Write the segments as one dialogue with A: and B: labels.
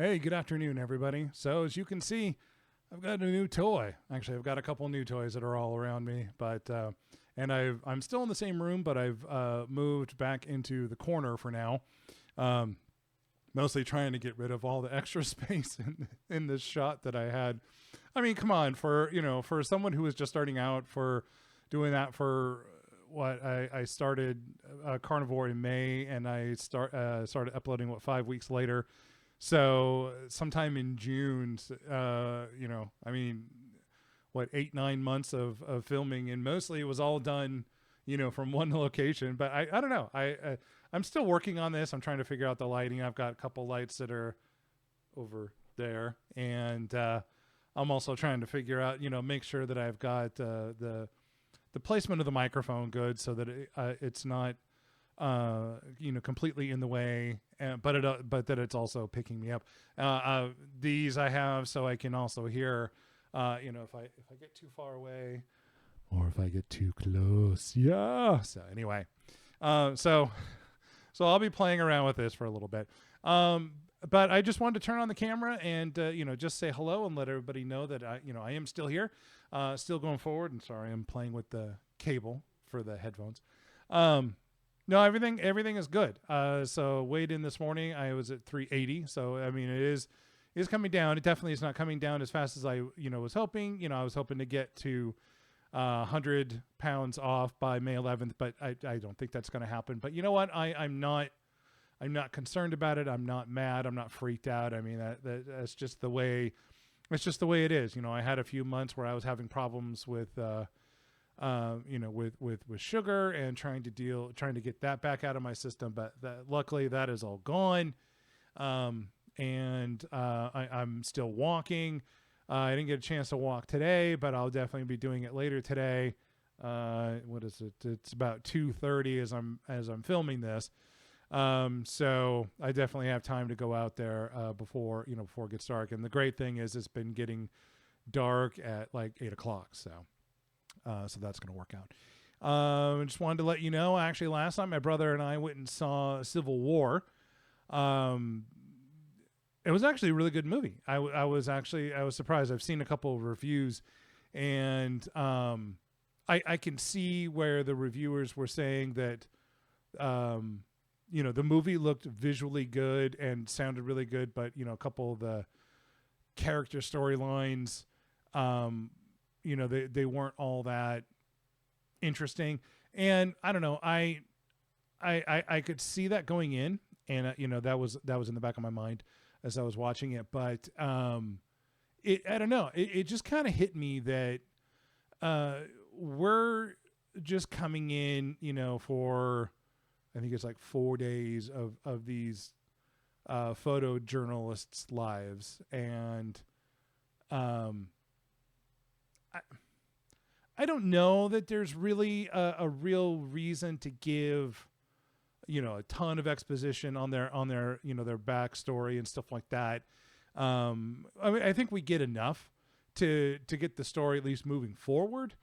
A: Hey, good afternoon, everybody. So, as you can see, I've got a new toy. Actually, I've got a couple new toys that are all around me, but and I'm still in the same room, but I've moved back into the corner for now. Um, Mostly trying to get rid of all the extra space in this shot that I had. I mean, come on, for someone who was just starting out, for doing that for what I started Carnivore in May, and I started uploading 5 weeks later. So sometime in June, I mean, 8 9 months of filming, and mostly it was all done, from one location. But I don't know. I'm still working on this. I'm trying to figure out the lighting. I've got a couple lights that are over there, and I'm also trying to figure out, make sure that I've got the placement of the microphone good, so that it's not completely in the way, but that it's also picking me up. These I have so I can also hear, if I get too far away or if I get too close. Yeah. So anyway, so I'll be playing around with this for a little bit. But I just wanted to turn on the camera and just say hello and let everybody know that I am still here, still going forward. And sorry, I'm playing with the cable for the headphones. No, everything is good. So weighed in this morning, I was at 380. So I mean, it is coming down. It definitely is not coming down as fast as I was hoping. I was hoping to get to 100 pounds off by May 11th, but I don't think that's going to happen. But you know what? I'm not concerned about it. I'm not mad. I'm not freaked out. I mean, that's just the way. It's just the way it is. I had a few months where I was having problems with with sugar and trying to get that back out of my system. But luckily that is all gone. And I'm still walking. I didn't get a chance to walk today, but I'll definitely be doing it later today. What is it? It's about 2:30 as I'm filming this. So I definitely have time to go out there before it gets dark. And the great thing is it's been getting dark at like 8:00. So that's going to work out. Just wanted to let you know, actually, last night my brother and I went and saw Civil War. It was actually a really good movie. I was surprised. I've seen a couple of reviews, and I can see where the reviewers were saying that the movie looked visually good and sounded really good, but a couple of the character storylines, they weren't all that interesting. And I don't know, I could see that going in, and that was in the back of my mind as I was watching it. But I don't know, it just kind of hit me that we're just coming in, for I think it's like 4 days of these photojournalists' lives, and I don't know that there's really a real reason to give a ton of exposition on their their backstory and stuff like that. I mean, I think we get enough to get the story at least moving forward.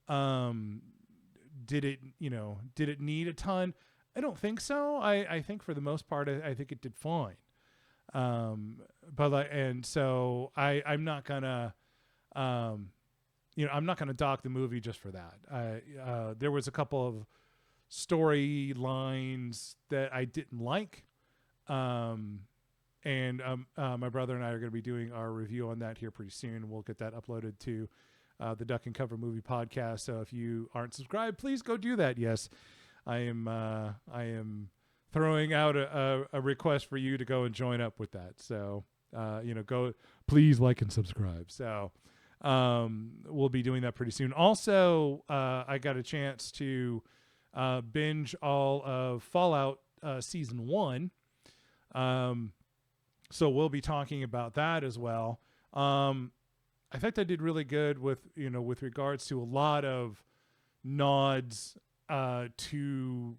A: Did it need a ton? I don't think so. I think for the most part, I think it did fine. And so I'm not gonna, I'm not gonna dock the movie just for that. There was a couple of storylines that I didn't like. And my brother and I are going to be doing our review on that here pretty soon. We'll get that uploaded to the Duck and Cover Movie Podcast. So if you aren't subscribed, please go do that. Yes, I am throwing out a request for you to go and join up with that. So go, please like and subscribe. So we'll be doing that pretty soon. Also, I got a chance to binge all of Fallout Season 1. So we'll be talking about that as well. I think I did really good with regards to a lot of nods to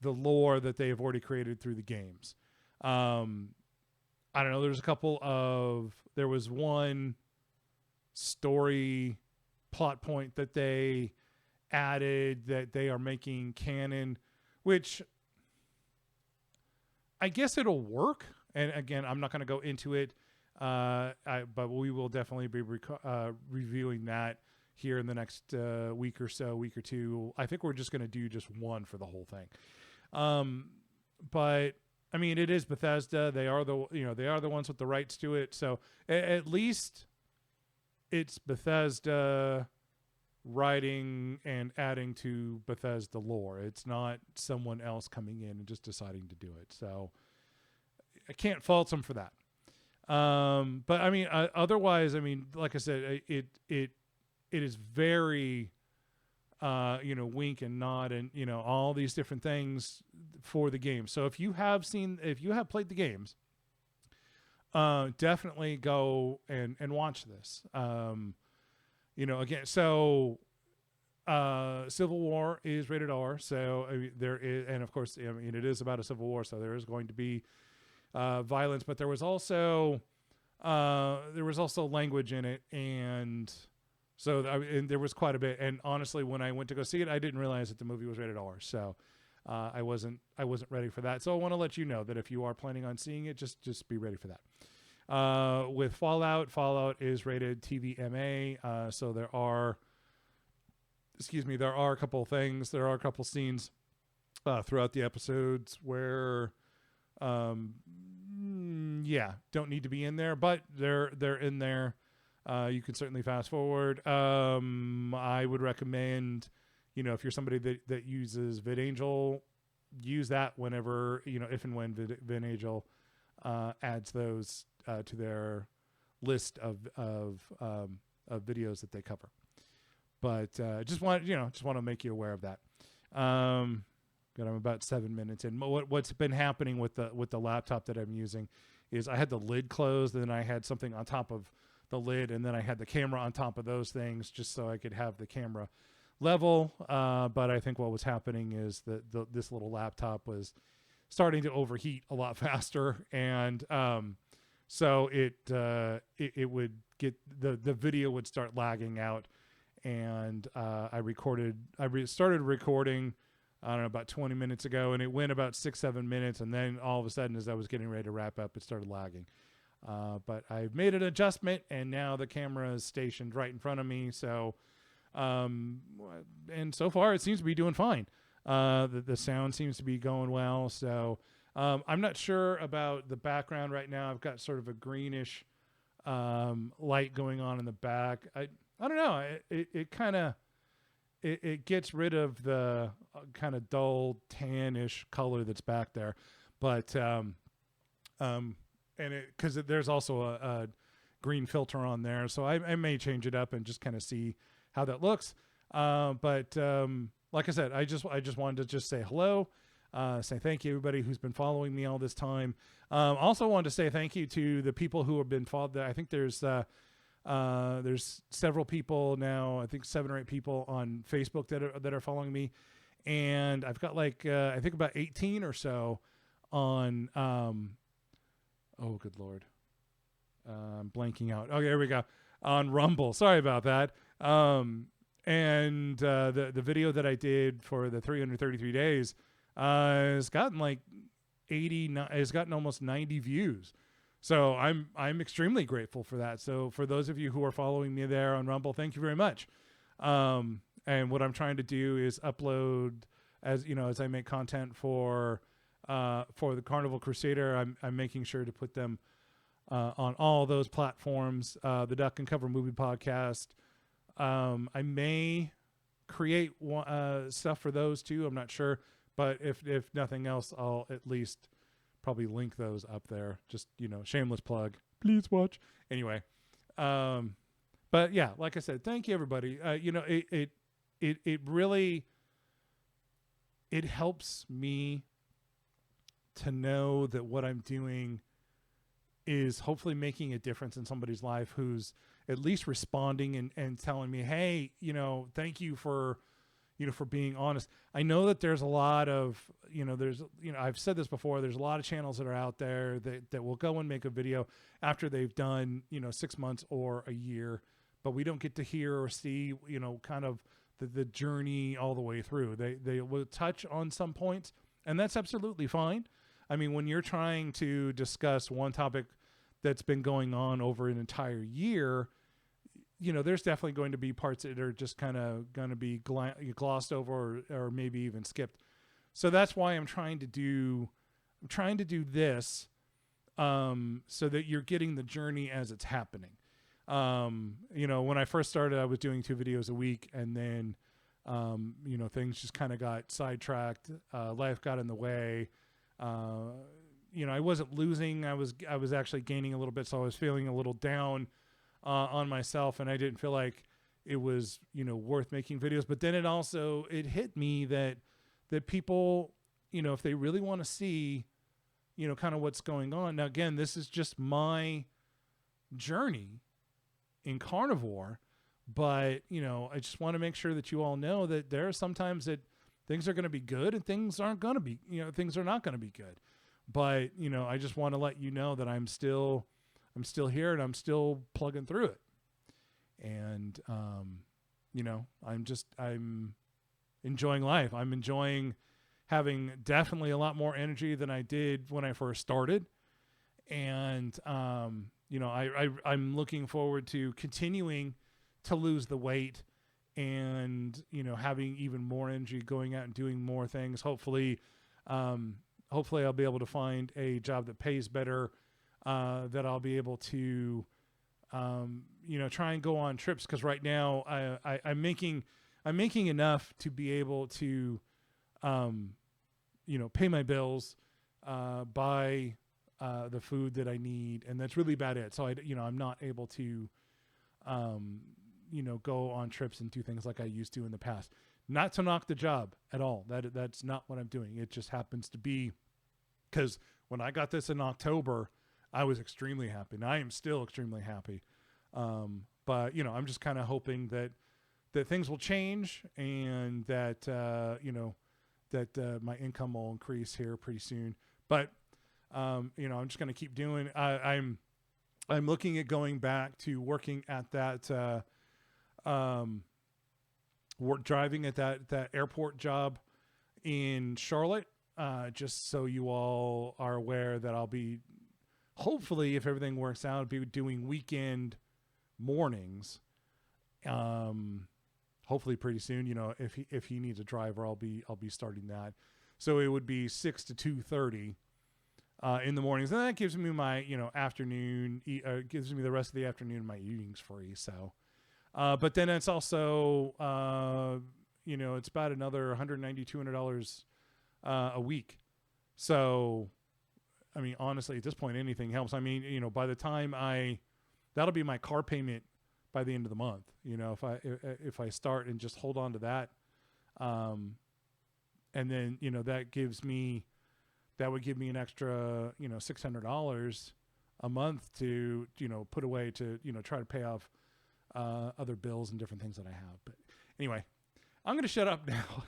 A: the lore that they have already created through the games. I don't know. There was one story plot point that they added that they are making canon, which I guess it'll work. and again, I'm not going to go into it, but we will definitely be reviewing that here in the next week or two. I think we're just going to do just one for the whole thing. But I mean, it is Bethesda. They are the ones with the rights to it. So at least it's Bethesda writing and adding to Bethesda lore. It's not someone else coming in and just deciding to do it. So I can't fault them for that. But I mean, otherwise, I mean, like I said, it is very, wink and nod and, all these different things for the game. So if you have played the games, definitely go and watch this. Again, so Civil War is rated R. So I mean, there is, and of course, I mean, it is about a civil war. So there is going to be violence, but there was also language in it, and so and there was quite a bit. And honestly, when I went to go see it, I didn't realize that the movie was rated R. So I wasn't ready for that. So I want to let you know that if you are planning on seeing it, just be ready for that. With Fallout is rated TVMA. So there are a couple of things. There are a couple scenes throughout the episodes where, don't need to be in there, but they're in there. You can certainly fast forward. I would recommend, if you're somebody that uses VidAngel, use that whenever, if and when VidAngel adds those to their list of videos that they cover. But just want to make you aware of that. I'm about 7 minutes in. What's been happening with the laptop that I'm using is I had the lid closed, and then I had something on top of the lid, and then I had the camera on top of those things just so I could have the camera level. But I think what was happening is that this little laptop was starting to overheat a lot faster, and so it would get the video would start lagging out, and I started recording, I don't know, about 20 minutes ago, and it went about 6-7 minutes, and then all of a sudden, as I was getting ready to wrap up, it started lagging. But I've made an adjustment, and now the camera is stationed right in front of me. So, and so far it seems to be doing fine. The sound seems to be going well. So, I'm not sure about the background right now. I've got sort of a greenish, light going on in the back. I don't know. It kind of, it gets rid of the kind of dull tannish color that's back there, but, and because there's also a green filter on there, so I may change it up and just kind of see how that looks. But like I said, I just wanted to just say hello, say thank you everybody who's been following me all this time. Also wanted to say thank you to the people who have been followed. I think there's several people now. I think 7 or 8 people on Facebook that are following me, and I've got I think about 18 or so on. Oh, good Lord. I'm blanking out. Okay, here we go. On Rumble. Sorry about that. And the video that I did for the 333 days has gotten has gotten almost 90 views. So I'm extremely grateful for that. So for those of you who are following me there on Rumble, thank you very much. And what I'm trying to do is upload as I make content for the Carnival Crusader. I'm making sure to put them on all those platforms. The Duck and Cover Movie Podcast. I may create stuff for those too. I'm not sure, but if nothing else, I'll at least probably link those up there. Just shameless plug. Please watch. Anyway, but yeah, like I said, thank you everybody. It really helps me to know that what I'm doing is hopefully making a difference in somebody's life who's at least responding and telling me, hey, thank you for being honest. I know that there's a lot of, I've said this before, there's a lot of channels that are out there that will go and make a video after they've done, 6 months or a year, but we don't get to hear or see, kind of the journey all the way through. They will touch on some points, and that's absolutely fine. I mean, when you're trying to discuss one topic that's been going on over an entire year, you know, there's definitely going to be parts that are just kind of going to be glossed over or maybe even skipped. So that's why I'm trying to do this, so that you're getting the journey as it's happening. You know, when I first started, I was doing 2 videos a week, and then, you know, things just kind of got sidetracked. Life got in the way. You know, I wasn't losing. I was actually gaining a little bit. So I was feeling a little down, on myself, and I didn't feel like it was, you know, worth making videos. But then it hit me that people, you know, if they really want to see, you know, kind of what's going on. Now, again, this is just my journey in carnivore, but, you know, I just want to make sure that you all know that there are sometimes that things are going to be good and things aren't going to be, you know, things are not going to be good. But, you know, I just want to let you know that I'm still here and I'm still plugging through it. And, you know, I'm enjoying life. I'm enjoying having definitely a lot more energy than I did when I first started. And, you know, I'm looking forward to continuing to lose the weight and, you know, having even more energy, going out and doing more things. Hopefully I'll be able to find a job that pays better, that I'll be able to, you know, try and go on trips. Cause right now I'm making enough to be able to, you know, pay my bills, buy, the food that I need. And that's really about it. So you know, I'm not able to, you know, go on trips and do things like I used to in the past. Not to knock the job at all. That's not what I'm doing. It just happens to be because when I got this in October, I was extremely happy, and I am still extremely happy. But you know, I'm just kind of hoping that things will change and that you know, that my income will increase here pretty soon. But you know, I'm just going to keep doing. I'm looking at going back to working at that. Driving at that airport job in Charlotte, just so you all are aware that I'll be, hopefully, if everything works out, I'll be doing weekend mornings. Hopefully pretty soon, you know, if he needs a driver, I'll be starting that. So it would be 6 to 2:30 in the mornings, and that gives me my, you know, afternoon. Gives me the rest of the afternoon. My eating's free, so. But then it's also, you know, it's about another $190, $200 a week. So, I mean, honestly, at this point, anything helps. I mean, you know, by the time that'll be my car payment by the end of the month. You know, if I start and just hold on to that, and then, you know, that would give me an extra, you know, $600 a month to, you know, put away to, you know, try to pay off other bills and different things that I have. But anyway, I'm going to shut up now.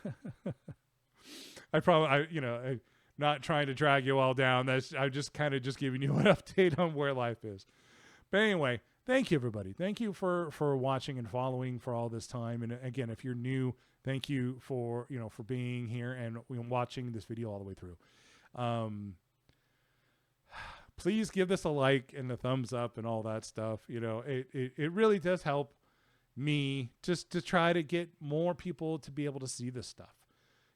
A: I'm not trying to drag you all down. I'm just kind of just giving you an update on where life is. But anyway, thank you, everybody. Thank you for watching and following for all this time. And again, if you're new, thank you for being here and watching this video all the way through. Please give this a like and a thumbs up and all that stuff. You know, it really does help me just to try to get more people to be able to see this stuff.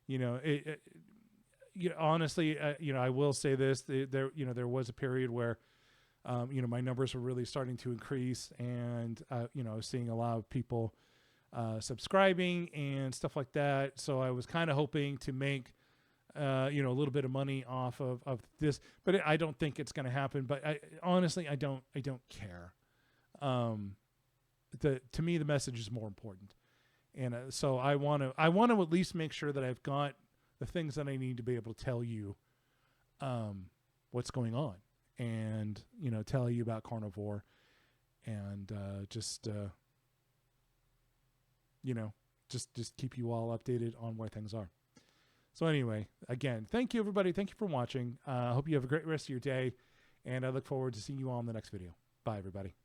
A: You know, honestly, you know, I will say this, there was a period where, you know, my numbers were really starting to increase, and, you know, I was seeing a lot of people, subscribing and stuff like that. So I was kind of hoping to make, you know, a little bit of money off of this, but I don't think it's going to happen. But honestly, I don't care. To me, the message is more important. And so I want to at least make sure that I've got the things that I need to be able to tell you, what's going on, and, you know, tell you about carnivore, and, just, you know, just keep you all updated on where things are. So anyway, again, thank you, everybody. Thank you for watching. I hope you have a great rest of your day, and I look forward to seeing you all in the next video. Bye, everybody.